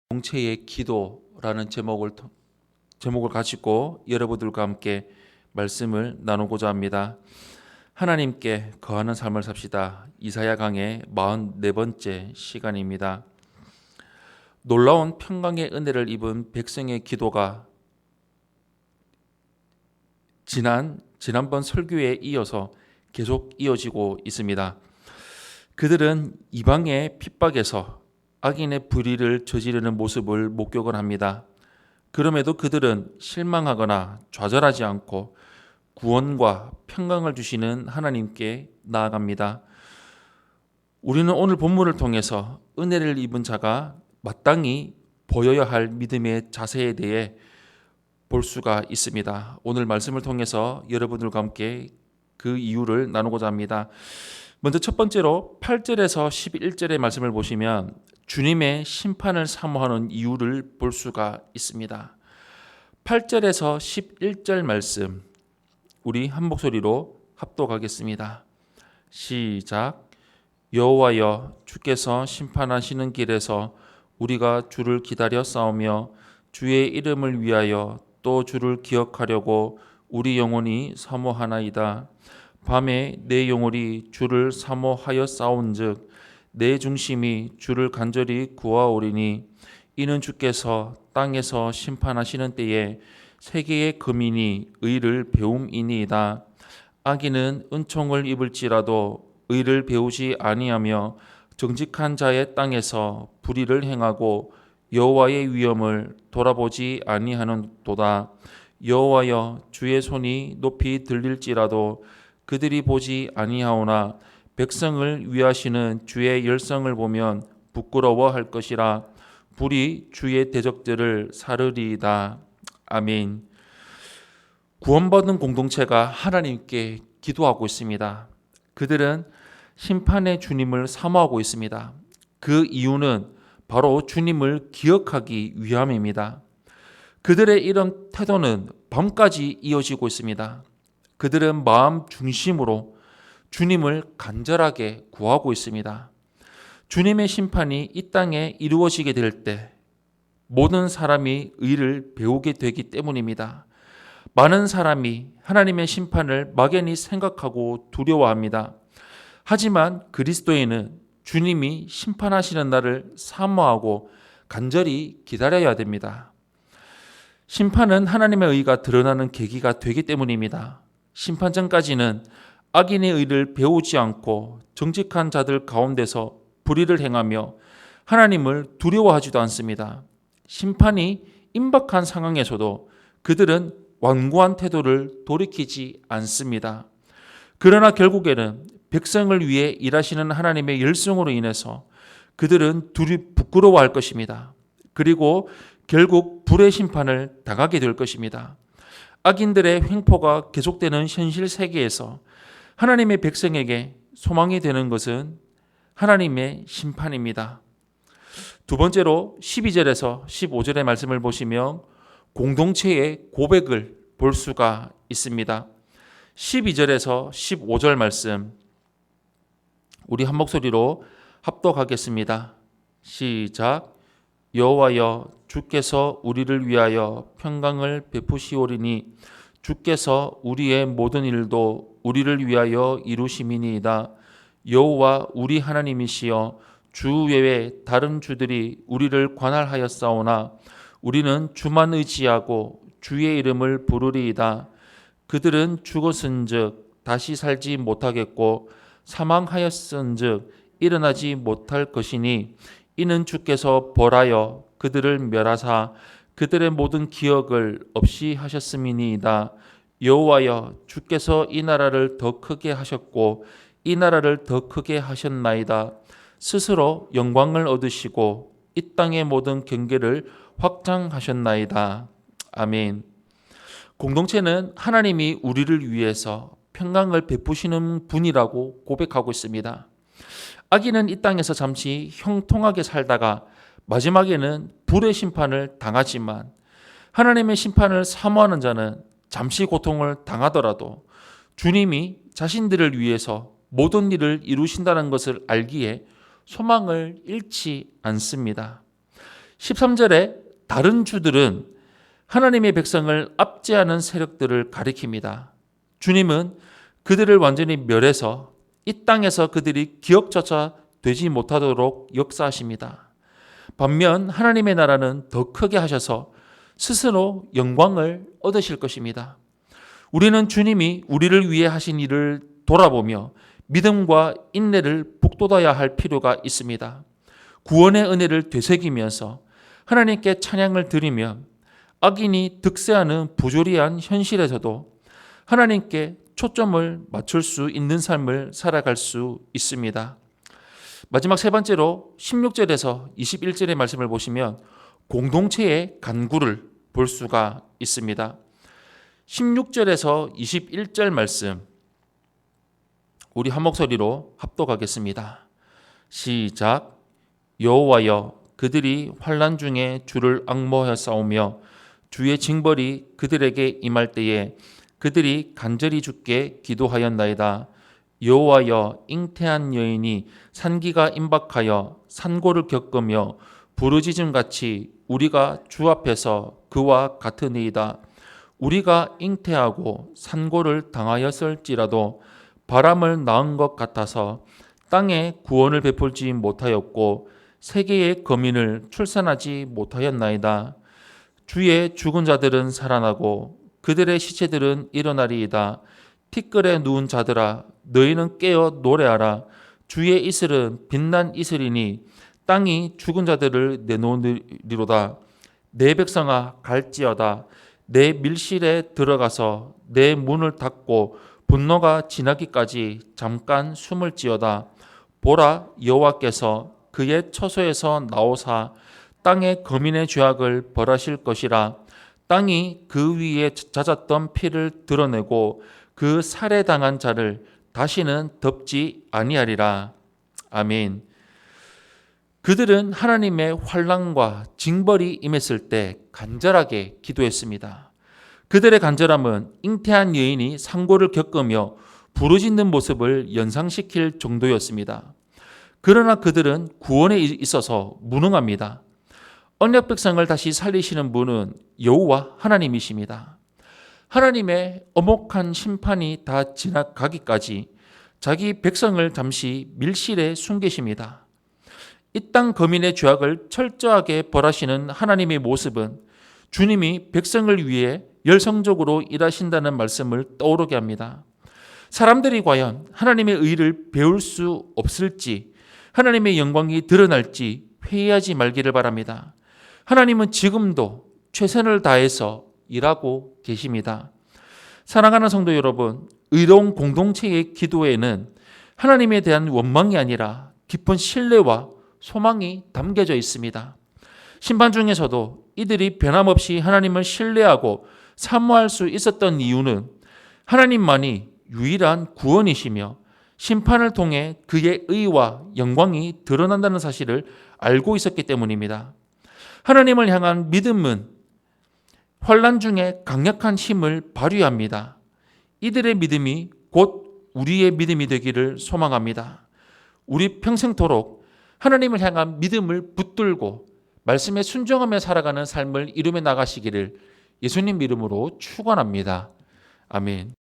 공동체의 기도라는 제목을 가지고 여러분들과 함께 말씀을 나누고자 합니다. 하나님께 거하는 삶을 삽시다. 이사야 강의 44번째 시간입니다. 놀라운 평강의 은혜를 입은 백성의 기도가 지난번 설교에 이어서 계속 이어지고 있습니다. 그들은 이방의 핍박에서 악인의 불의를 저지르는 모습을 목격을 합니다. 그럼에도 그들은 실망하거나 좌절하지 않고 구원과 평강을 주시는 하나님께 나아갑니다. 우리는 오늘 본문을 통해서 은혜를 입은 자가 마땅히 보여야 할 믿음의 자세에 대해 볼 수가 있습니다. 오늘 말씀을 통해서 여러분들과 함께 그 이유를 나누고자 합니다. 먼저 첫 번째로 8절에서 11절의 말씀을 보시면 주님의 심판을 사모하는 이유를 볼 수가 있습니다. 8절에서 11절 말씀 우리 한 목소리로 합독하겠습니다. 시작. 여호와여, 주께서 심판하시는 길에서 우리가 주를 기다려 싸우며 주의 이름을 위하여 또 주를 기억하려고 우리 영혼이 사모하나이다. 밤에 내 영혼이 주를 사모하여 싸운즉 내 중심이 주를 간절히 구하오리니 이는 주께서 땅에서 심판하시는 때에 세계의 거민이 의를 배움이니이다. 악인은 은총을 입을지라도 의를 배우지 아니하며 정직한 자의 땅에서 불의를 행하고 여호와의 위엄을 돌아보지 아니하는도다. 여호와여, 주의 손이 높이 들릴지라도 그들이 보지 아니하오나 백성을 위하시는 주의 열성을 보면 부끄러워할 것이라. 불이 주의 대적들을 사르리이다. 아멘. 구원받은 공동체가 하나님께 기도하고 있습니다. 그들은 심판의 주님을 사모하고 있습니다. 그 이유는 바로 주님을 기억하기 위함입니다. 그들의 이런 태도는 밤까지 이어지고 있습니다. 그들은 마음 중심으로 주님을 간절하게 구하고 있습니다. 주님의 심판이 이 땅에 이루어지게 될 때 모든 사람이 의를 배우게 되기 때문입니다. 많은 사람이 하나님의 심판을 막연히 생각하고 두려워합니다. 하지만 그리스도인은 주님이 심판하시는 날을 사모하고 간절히 기다려야 됩니다. 심판은 하나님의 의가 드러나는 계기가 되기 때문입니다. 심판 전까지는 악인의 의를 배우지 않고 정직한 자들 가운데서 불의를 행하며 하나님을 두려워하지도 않습니다. 심판이 임박한 상황에서도 그들은 완고한 태도를 돌이키지 않습니다. 그러나 결국에는 백성을 위해 일하시는 하나님의 열성으로 인해서 그들은 부끄러워할 것입니다. 그리고 결국 불의 심판을 당하게 될 것입니다. 악인들의 횡포가 계속되는 현실 세계에서 하나님의 백성에게 소망이 되는 것은 하나님의 심판입니다. 두 번째로 12절에서 15절의 말씀을 보시면 공동체의 고백을 볼 수가 있습니다. 12절에서 15절 말씀 우리 한 목소리로 합독하겠습니다. 시작. 여호와여, 주께서 우리를 위하여 평강을 베푸시오리니 주께서 우리의 모든 일도 우리를 위하여 이루심이니이다. 여호와 우리 하나님이시여, 주 외에 다른 주들이 우리를 관할하였사오나 우리는 주만 의지하고 주의 이름을 부르리이다. 그들은 죽었은즉 다시 살지 못하겠고 사망하였은즉 일어나지 못할 것이니 이는 주께서 벌하여 그들을 멸하사 그들의 모든 기억을 없이 하셨음이니이다. 여호와여, 주께서 이 나라를 더 크게 하셨고 이 나라를 더 크게 하셨나이다. 스스로 영광을 얻으시고 이 땅의 모든 경계를 확장하셨나이다. 아멘. 공동체는 하나님이 우리를 위해서 평강을 베푸시는 분이라고 고백하고 있습니다. 악인은 이 땅에서 잠시 형통하게 살다가 마지막에는 불의 심판을 당하지만 하나님의 심판을 사모하는 자는 잠시 고통을 당하더라도 주님이 자신들을 위해서 모든 일을 이루신다는 것을 알기에 소망을 잃지 않습니다. 13절에 다른 주들은 하나님의 백성을 압제하는 세력들을 가리킵니다. 주님은 그들을 완전히 멸해서 이 땅에서 그들이 기억조차 되지 못하도록 역사하십니다. 반면 하나님의 나라는 더 크게 하셔서 스스로 영광을 얻으실 것입니다. 우리는 주님이 우리를 위해 하신 일을 돌아보며 믿음과 인내를 북돋아야 할 필요가 있습니다. 구원의 은혜를 되새기면서 하나님께 찬양을 드리며 악인이 득세하는 부조리한 현실에서도 하나님께 초점을 맞출 수 있는 삶을 살아갈 수 있습니다. 마지막 세 번째로 16절에서 21절의 말씀을 보시면 공동체의 간구를 볼 수가 있습니다. 16절에서 21절 말씀 우리 한 목소리로 합독하겠습니다. 시작. 여호와여, 그들이 환난 중에 주를 앙모하여 싸우며 주의 징벌이 그들에게 임할 때에 그들이 간절히 주께 기도하였나이다. 여호와여, 잉태한 여인이 산기가 임박하여 산고를 겪으며 부르짖음같이 우리가 주 앞에서 그와 같으니이다. 우리가 잉태하고 산고를 당하였을지라도 바람을 낳은 것 같아서 땅에 구원을 베풀지 못하였고 세계의 거민을 출산하지 못하였나이다. 주의 죽은 자들은 살아나고 그들의 시체들은 일어나리이다. 티끌에 누운 자들아, 너희는 깨어 노래하라. 주의 이슬은 빛난 이슬이니 땅이 죽은 자들을 내놓으리로다. 내 백성아, 갈지어다. 내 밀실에 들어가서 내 문을 닫고 분노가 지나기까지 잠깐 숨을 지어다. 보라, 여호와께서 그의 처소에서 나오사 땅의 거민의 죄악을 벌하실 것이라. 땅이 그 위에 잦았던 피를 드러내고 그 살해당한 자를 다시는 덮지 아니하리라. 아멘. 그들은 하나님의 환난과 징벌이 임했을 때 간절하게 기도했습니다. 그들의 간절함은 잉태한 여인이 상고를 겪으며 부르짖는 모습을 연상시킬 정도였습니다. 그러나 그들은 구원에 있어서 무능합니다. 언약 백성을 다시 살리시는 분은 여호와 하나님이십니다. 하나님의 엄혹한 심판이 다 지나가기까지 자기 백성을 잠시 밀실에 숨기십니다. 이 땅 거민의 죄악을 철저하게 벌하시는 하나님의 모습은 주님이 백성을 위해 열성적으로 일하신다는 말씀을 떠오르게 합니다. 사람들이 과연 하나님의 의를 배울 수 없을지, 하나님의 영광이 드러날지 회의하지 말기를 바랍니다. 하나님은 지금도 최선을 다해서 일하고 계십니다. 사랑하는 성도 여러분, 의로운 공동체의 기도에는 하나님에 대한 원망이 아니라 깊은 신뢰와 소망이 담겨져 있습니다. 심판 중에서도 이들이 변함없이 하나님을 신뢰하고 사모할 수 있었던 이유는 하나님만이 유일한 구원이시며 심판을 통해 그의 의와 영광이 드러난다는 사실을 알고 있었기 때문입니다. 하나님을 향한 믿음은 환난 중에 강력한 힘을 발휘합니다. 이들의 믿음이 곧 우리의 믿음이 되기를 소망합니다. 우리 평생토록 하나님을 향한 믿음을 붙들고 말씀에 순종하며 살아가는 삶을 이루며 나가시기를 예수님 이름으로 축원합니다. 아멘.